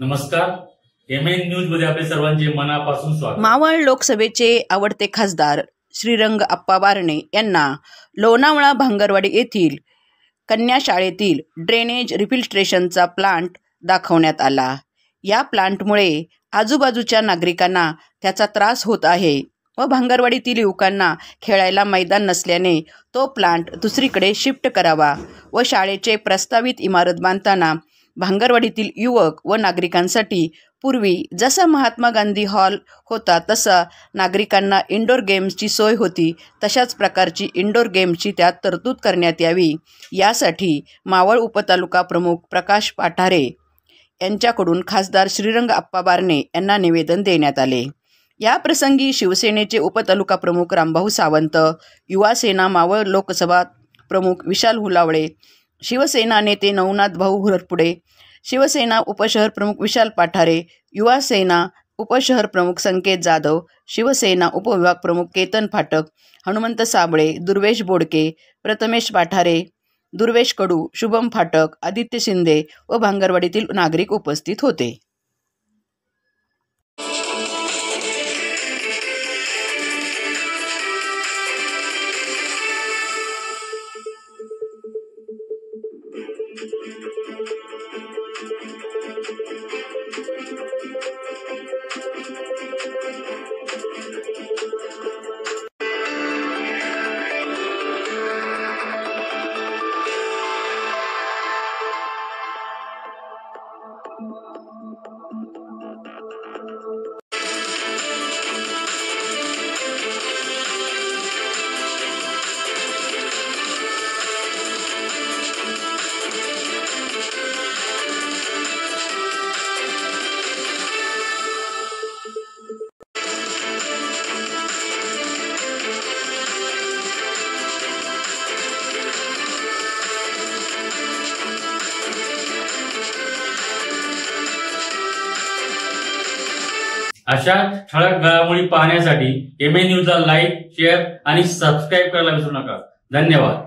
नमस्कार, MN news मध्ये आपले सर्वांचे मनापासून स्वागत। मावळ लोकसभेचे आवडते खासदार श्रीरंग अप्पा बारणे यांना लोणावळा भांगरवाडी येथील कन्या शाळेतील ड्रेनेज रिफिल्ट्रेशनचा प्लांट दाखवण्यात आला। या प्लांटमुळे आजूबाजूच्या नागरिकांना त्याचा त्रास होत आहे व भांगरवाडीतील युवकांना खेळायला मैदान नसल्याने तो प्लांट दुसरीकडे शिफ्ट करावा व शाळेचे प्रस्तावित इमारत बांधताना भांगरवाडीतील युवक व नागरिकांसाठी पूर्वी जसा महात्मा गांधी हॉल होता तसा नागरिकांना इंडोर गेम्सची सोय होती तशाच प्रकारची इंडोर गेमची त्यात तरतूद करण्यात यावी, यासाठी मावळ उपतालुका प्रमुख प्रकाश पाठारे यांच्याकडून खासदार श्रीरंग अप्पा बारणे यांना निवेदन देण्यात आले। या प्रसंगी शिवसेनेचे उपतालुका प्रमुख रामभाऊ सावंत, युवासेना मावळ लोकसभा प्रमुख विशाल हुलावळे, शिवसेना नेते नवनाथ भाऊ हुरपुडे, शिवसेना उपशहर प्रमुख विशाल पाठारे, युवा सेना उपशहर प्रमुख संकेत जाधव, शिवसेना उपविभाग प्रमुख केतन फाटक, हनुमंत साबळे, दुर्वेश बोडके, प्रथमेश पाठारे, दुर्वेश कडू, शुभम फाटक, आदित्य शिंदे व भांगरवाडीतील नागरिक उपस्थित होते। अशा ठळक घडामोडी पाहण्यासाठी एमएन न्यूजला लाईक, शेअर आणि सबस्क्राईब करायला विसरू नका। धन्यवाद।